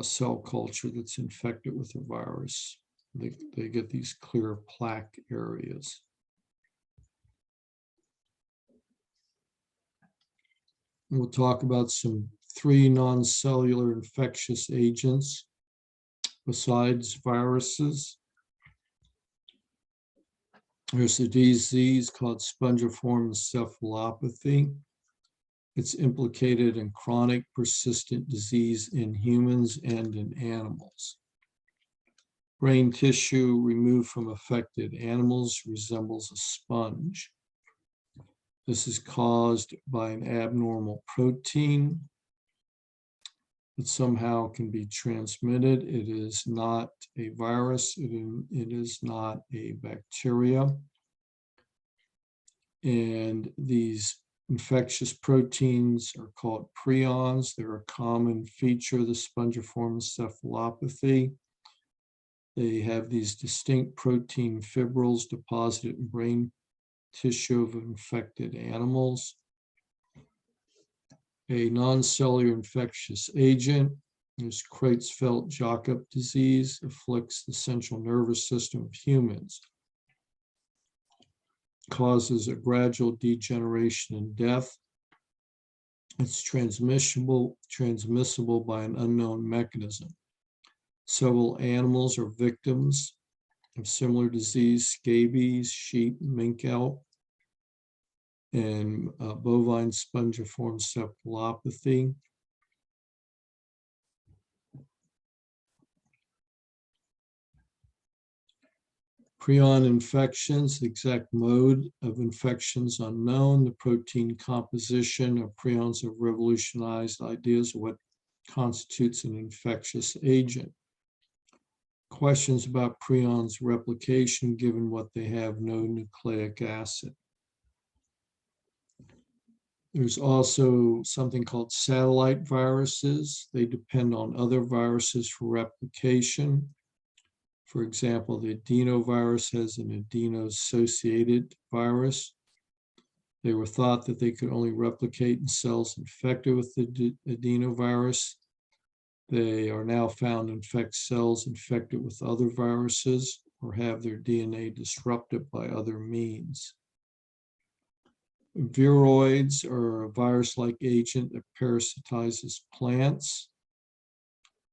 cell culture that's infected with a virus. They get these clear plaque areas. And we'll talk about three non-cellular infectious agents besides viruses. There's a disease called spongiform encephalopathy. It's implicated in chronic persistent disease in humans and in animals. Brain tissue removed from affected animals resembles a sponge. This is caused by an abnormal protein that somehow can be transmitted. It is not a virus. It is not a bacteria. And these infectious proteins are called prions. They're a common feature of the spongiform encephalopathy. They have these distinct protein fibrils deposited in brain tissue of infected animals. A non-cellular infectious agent is Creutzfeldt-Jakob disease, afflicts the central nervous system of humans, causes a gradual degeneration and death. It's transmissible by an unknown mechanism. Several animals are victims of similar disease: scabies, sheep, mink elk, and bovine spongiform encephalopathy. Prion infections, the exact mode of infections unknown. The protein composition of prions have revolutionized ideas of what constitutes an infectious agent. questions about prions replication given what they have no nucleic acid. There's also something called satellite viruses. They depend on other viruses for replication. For example, the adenovirus has an adeno-associated virus. They were thought that they could only replicate in cells infected with the adenovirus. They are now found to infect cells infected with other viruses or have their DNA disrupted by other means. Viroids are a virus-like agent that parasitizes plants.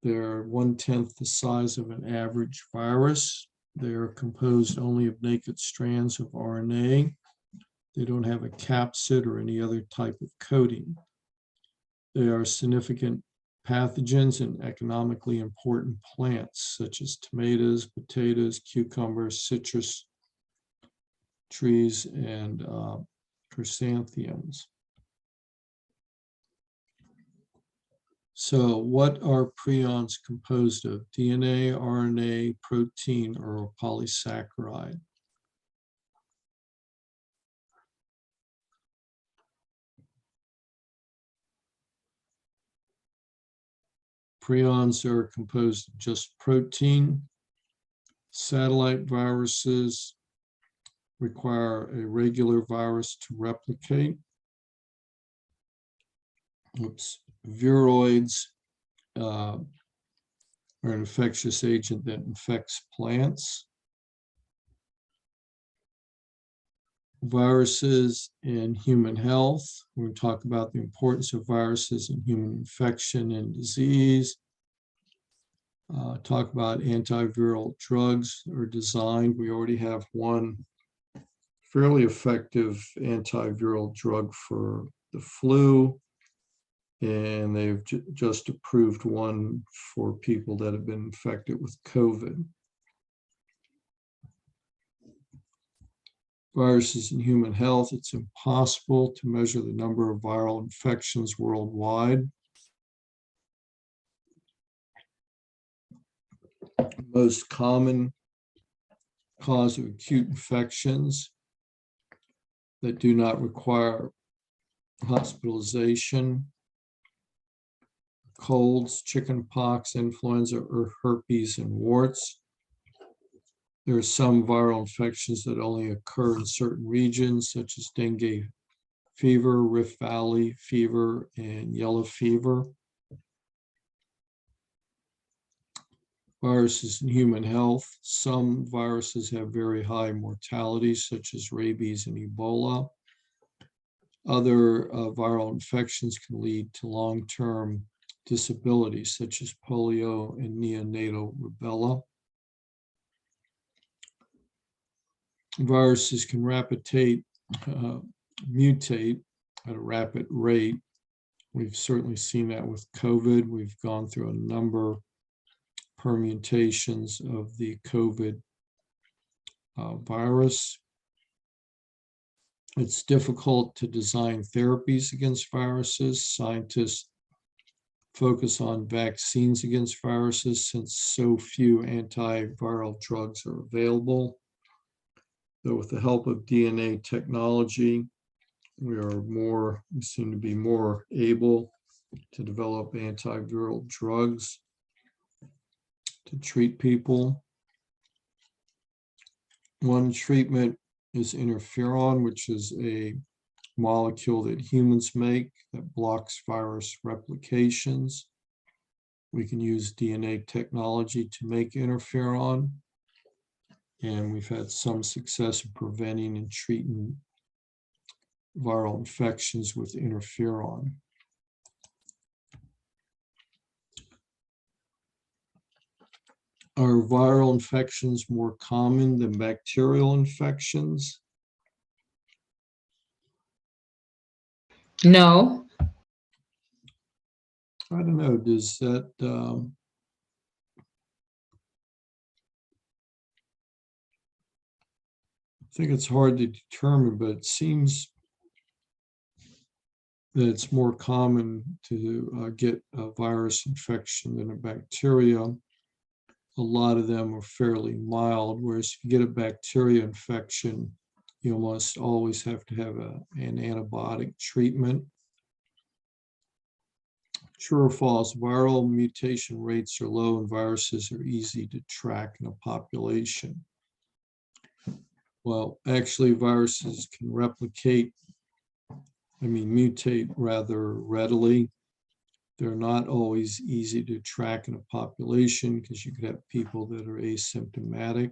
They're 1/10 the size of an average virus. They're composed only of naked strands of RNA. They don't have a capsid or any other type of coating. They are significant pathogens in economically important plants, such as tomatoes, potatoes, cucumbers, citrus trees, and chrysanthemums. So what are prions composed of? DNA, RNA, protein, or a polysaccharide? Prions are composed of just protein. Satellite viruses require a regular virus to replicate. Viroids are an infectious agent that infects plants. Viruses in human health. We're going to talk about the importance of viruses in human infection and disease. Talk about antiviral drugs are designed. We already have one fairly effective antiviral drug for the flu, and they've just approved one for people that have been infected with COVID. Viruses in human health, it's impossible to measure the number of viral infections worldwide. Most common cause of acute infections that do not require hospitalization: colds, chickenpox, influenza, or herpes and warts. There are some viral infections that only occur in certain regions, such as dengue fever, Rift Valley fever, and yellow fever. Viruses in human health. Some viruses have very high mortality, such as rabies and Ebola. Other viral infections can lead to long-term disability, such as polio and neonatal rubella. Viruses can mutate at a rapid rate. We've certainly seen that with COVID. We've gone through a number of permutations of the COVID virus. It's difficult to design therapies against viruses. Scientists focus on vaccines against viruses since so few antiviral drugs are available. Though with the help of DNA technology, we seem to be more able to develop antiviral drugs to treat people. One treatment is interferon, which is a molecule that humans make that blocks virus replications. We can use DNA technology to make interferon, and we've had some success in preventing and treating viral infections with interferon. Are viral infections more common than bacterial infections? No. I don't know, does that, I think it's hard to determine, but it seems that it's more common to get a virus infection than a bacteria. a lot of them are fairly mild, whereas if you get a bacteria infection, you almost always have to have an antibiotic treatment. True or false, viral mutation rates are low and viruses are easy to track in a population. Well, actually, viruses can mutate rather readily. They're not always easy to track in a population because you could have people that are asymptomatic.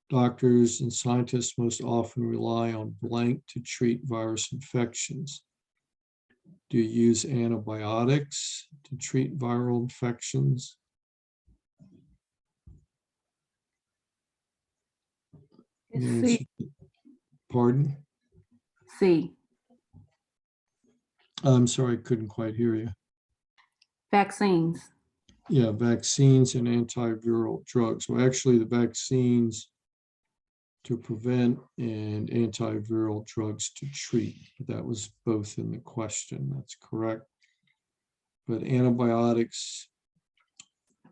Doctors and scientists most often rely on blank to treat virus infections. Do you use antibiotics to treat viral infections? C. Pardon? C. I'm sorry, I couldn't quite hear you. Vaccines. Yeah, vaccines and antiviral drugs. Well, actually, the vaccines to prevent and antiviral drugs to treat. That was both in the question. That's correct. But antibiotics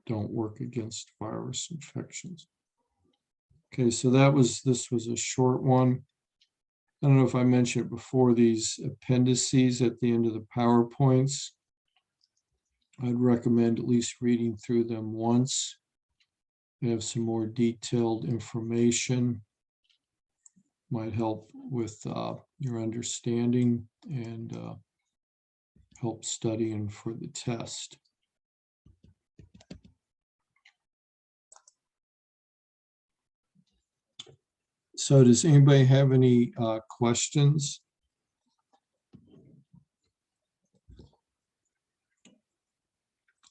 don't work against virus infections. Okay, so this was a short one. I don't know if I mentioned it before, these appendices at the end of the PowerPoints. I'd recommend at least reading through them once. They have some more detailed information. Might help with your understanding and help studying for the test. So does anybody have any questions?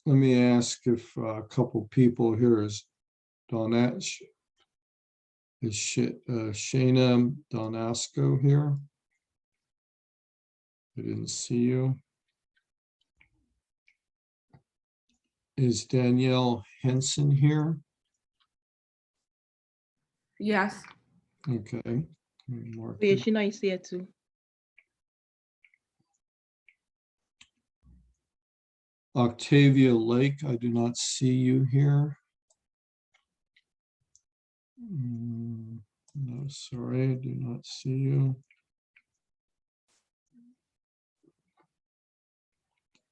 Let me ask if a couple people here is Donash, is Shana Donasco here? I didn't see you. Is Danielle Henson here? Yes. Okay. Yeah, she knows here too. Octavia Lake, I do not see you here. No, sorry, I do not see you.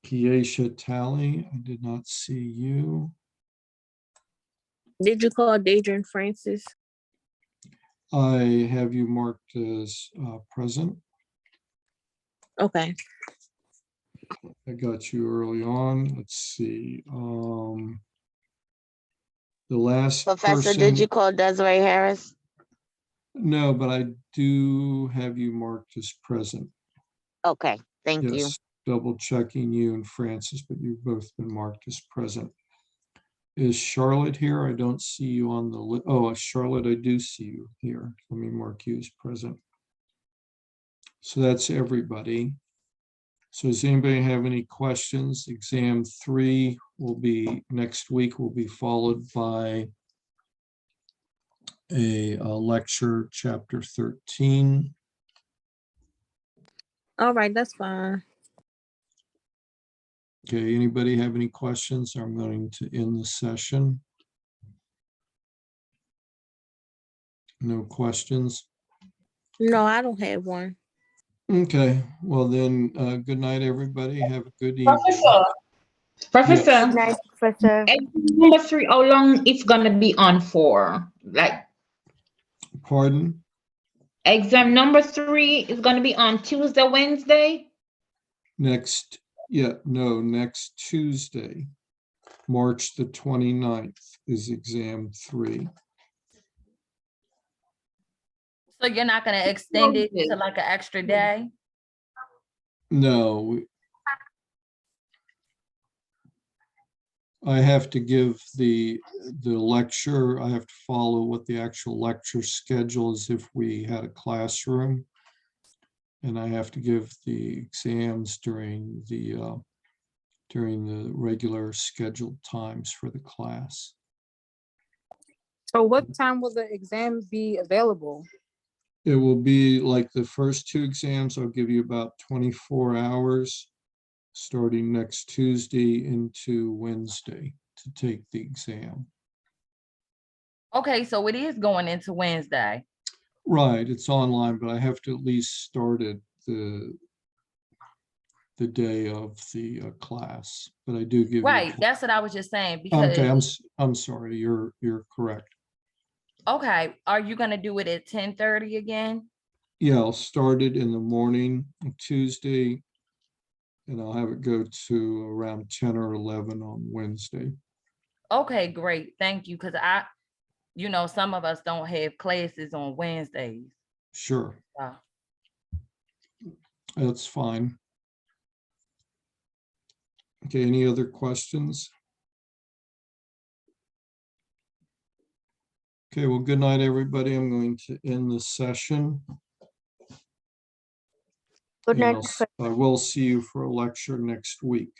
Kiesha Talley, I did not see you. Did you call Deidre Francis? I have you marked as present. Okay. I got you early on. Let's see. The last Professor, person. did you call Desiree Harris? No, but I do have you marked as present. Okay, thank you. Yes, double checking you and Francis, but you've both been marked as present. Is Charlotte here? I don't see you on the list. Oh, Charlotte, I do see you here. Let me mark you as present. So that's everybody. So does anybody have any questions? Exam 3 will be next week, will be followed by a lecture, chapter 13. All right, that's fine. Okay, anybody have any questions? I'm going to end the session. No questions? No, I don't have one. Okay, well then, good night, everybody. Have a good evening. Professor, Good night, Professor. exam number 3, how long it's gonna be on for? Like Pardon? exam number 3 is gonna be on Tuesday, Wednesday? Next Tuesday, March the 29th is exam 3. So you're not gonna extend it to like an extra day? No. I have to give the lecture, I have to follow what the actual lecture schedule is if we had a classroom. And I have to give the exams during the regular scheduled times for the class. So what time will the exam be available? It will be like the first 2 exams, I'll give you about 24 hours. starting next Tuesday into Wednesday to take the exam. Okay, so it is going into Wednesday. Right, it's online, but I have to at least start it the day of the class, but I do give you. Right, that's what I was just saying, Okay, because, I'm sorry, you're correct. okay, are you gonna do it at 10:30 again? Yeah, I'll start it in the morning on Tuesday, and I'll have it go to around 10 or 11 on Wednesday. Okay, great, thank you, because some of us don't have classes on Wednesdays. Sure, So, that's fine. Okay, any other questions? Okay, well, good night, everybody. I'm going to end the session. Good And night. I will see you for a lecture next week.